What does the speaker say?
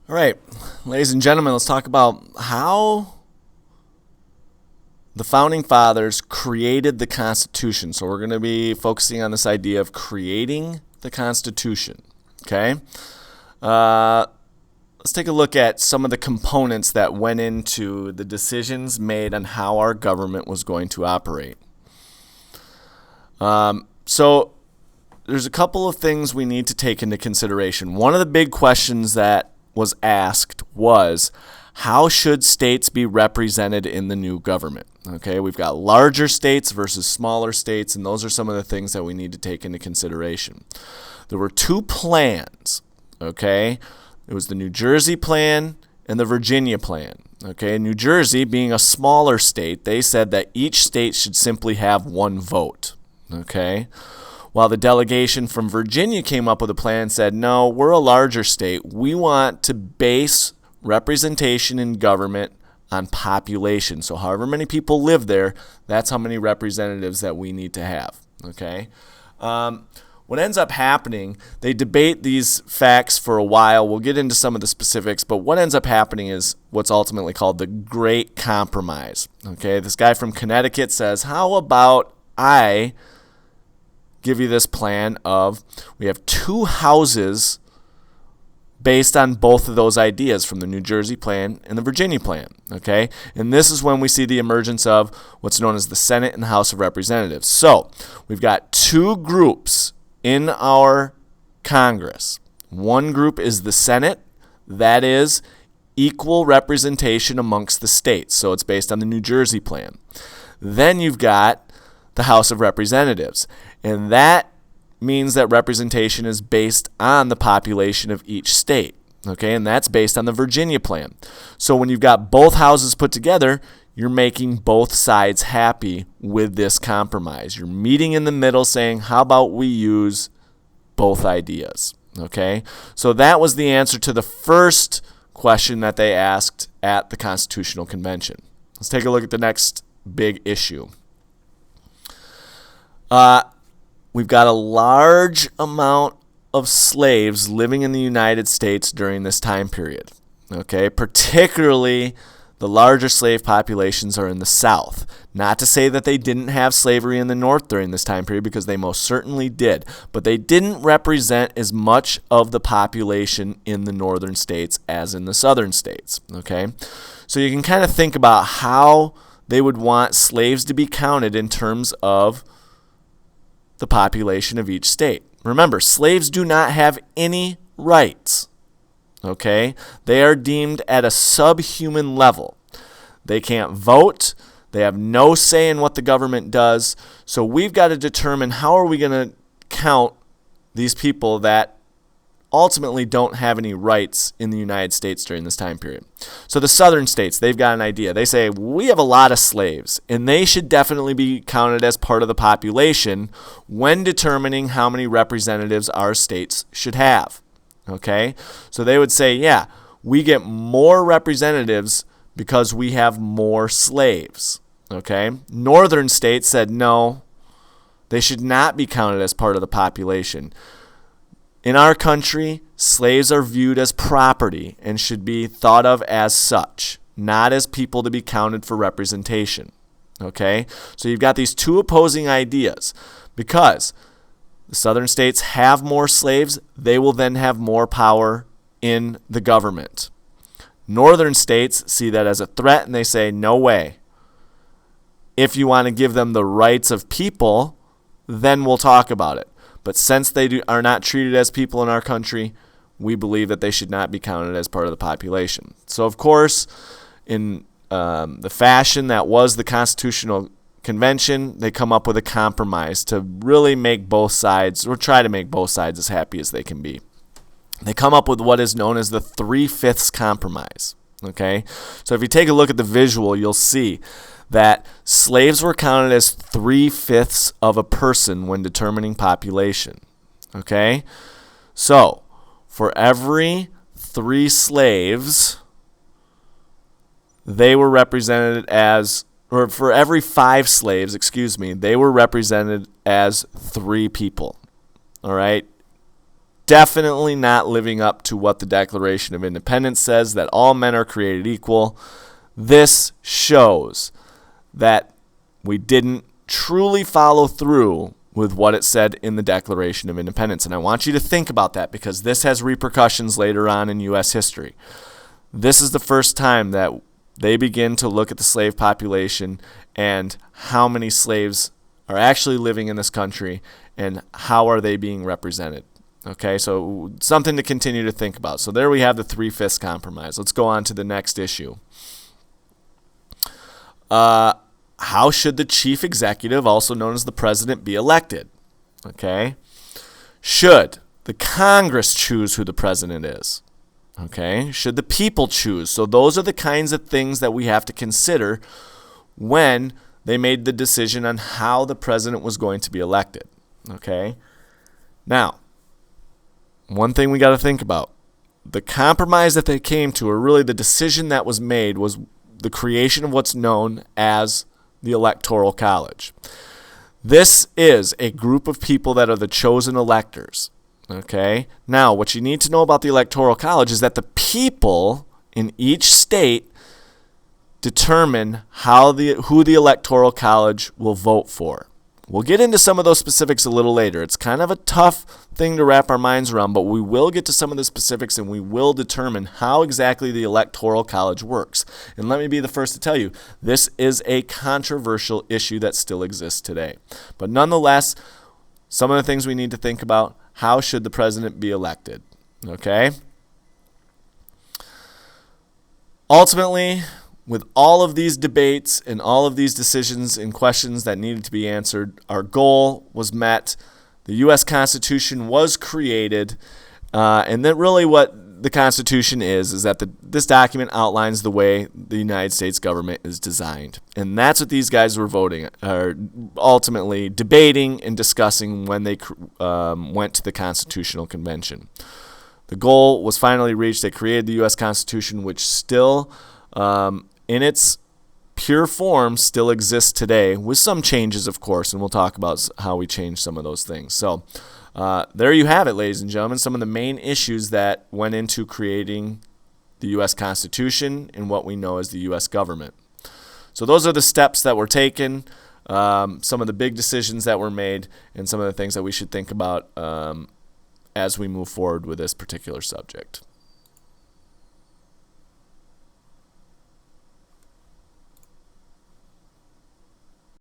All right, ladies and gentlemen, let's talk about how the Founding Fathers created the Constitution. So we're going to be focusing on this idea of creating the Constitution. Okay? Let's take a look at some of the components that went into the decisions made on how our government was going to operate. So there's a couple of things we need to take into consideration. One of the big questions that was asked was, how should states be represented in the new government? Okay, we've got larger states versus smaller states, and those are some of the things that we need to take into consideration. There were two plans, okay? It was the New Jersey plan and the Virginia plan. Okay, New Jersey, being a smaller state, they said that each state should simply have one vote. Okay, while the delegation from Virginia came up with a plan and said, no, we're a larger state. We want to base representation in government on population. So however many people live there, that's how many representatives that we need to have. Okay. What ends up happening, they debate these facts for a while. We'll get into some of the specifics, but what ends up happening is what's ultimately called the Great Compromise. Okay, this guy from Connecticut says, how about I give you this plan of we have two houses based on both of those ideas from the New Jersey plan and the Virginia plan. Okay, and this is when we see the emergence of what's known as the Senate and the House of Representatives. So we've got two groups in our Congress. One group is the Senate, that is equal representation amongst the states. So it's based on the New Jersey plan. Then you've got the House of Representatives, and that means that representation is based on the population of each state. Okay, and that's based on the Virginia plan. So when you've got both houses put together, you're making both sides happy with this compromise. You're meeting in the middle saying, how about we use both ideas? Okay, so that was the answer to the first question that they asked at the Constitutional Convention. Let's take a look at the next big issue. We've got a large amount of slaves living in the United States during this time period. Okay, particularly the larger slave populations are in the South. Not to say that they didn't have slavery in the North during this time period, because they most certainly did. But they didn't represent as much of the population in the northern states as in the southern states. Okay, so you can kind of think about how they would want slaves to be counted in terms of the population of each state. Remember, slaves do not have any rights. Okay? They are deemed at a subhuman level. They can't vote. They have no say in what the government does. So we've got to determine, how are we going to count these people that ultimately don't have any rights in the United States during this time period. So the southern states, they've got an idea. They say, we have a lot of slaves, and they should definitely be counted as part of the population when determining how many representatives our states should have. Okay? So they would say, yeah, we get more representatives because we have more slaves. Okay? Northern states said, no, they should not be counted as part of the population. In our country, slaves are viewed as property and should be thought of as such, not as people to be counted for representation. Okay? So you've got these two opposing ideas. Because the southern states have more slaves, they will then have more power in the government. Northern states see that as a threat, and they say, no way. If you want to give them the rights of people, then we'll talk about it. But since they are not treated as people in our country, we believe that they should not be counted as part of the population. So, of course, in the fashion that was the Constitutional Convention, they come up with a compromise to really make both sides, or try to make both sides as happy as they can be. They come up with what is known as the 3/5 compromise. Okay? So if you take a look at the visual, you'll see that slaves were counted as 3/5 of a person when determining population. Okay? So, for every 3 slaves, they were represented as, or for every 5 slaves, they were represented as 3 people. All right? definitely not living up to what the Declaration of Independence says, that all men are created equal. This shows that we didn't truly follow through with what it said in the Declaration of Independence. And I want you to think about that, because this has repercussions later on in U.S. history. This is the first time that they begin to look at the slave population and how many slaves are actually living in this country and how are they being represented. Okay, so something to continue to think about. So there we have the 3/5 compromise. Let's go on to the next issue. How should the chief executive, also known as the president, be elected? Okay, should the Congress choose who the president is? Okay, should the people choose? So those are the kinds of things that we have to consider when they made the decision on how the president was going to be elected. Okay, now, one thing we got to think about, the compromise that they came to, or really the decision that was made, was the creation of what's known as the Electoral College. This is a group of people that are the chosen electors. Okay? Now, what you need to know about the Electoral College is that the people in each state determine who the Electoral College will vote for. We'll get into some of those specifics a little later. It's kind of a tough thing to wrap our minds around, but we will get to some of the specifics and we will determine how exactly the Electoral College works. And let me be the first to tell you, this is a controversial issue that still exists today. But nonetheless, some of the things we need to think about: how should the president be elected? Okay? Ultimately, with all of these debates and all of these decisions and questions that needed to be answered, our goal was met. The U.S. Constitution was created, and that really what the Constitution is that this document outlines the way the United States government is designed. And that's what these guys were ultimately debating and discussing when they went to the Constitutional Convention. The goal was finally reached. They created the U.S. Constitution, which still, in its pure form, still exists today, with some changes, of course, and we'll talk about how we changed some of those things. So there you have it, ladies and gentlemen, some of the main issues that went into creating the U.S. Constitution and what we know as the U.S. government. So those are the steps that were taken, some of the big decisions that were made, and some of the things that we should think about as we move forward with this particular subject.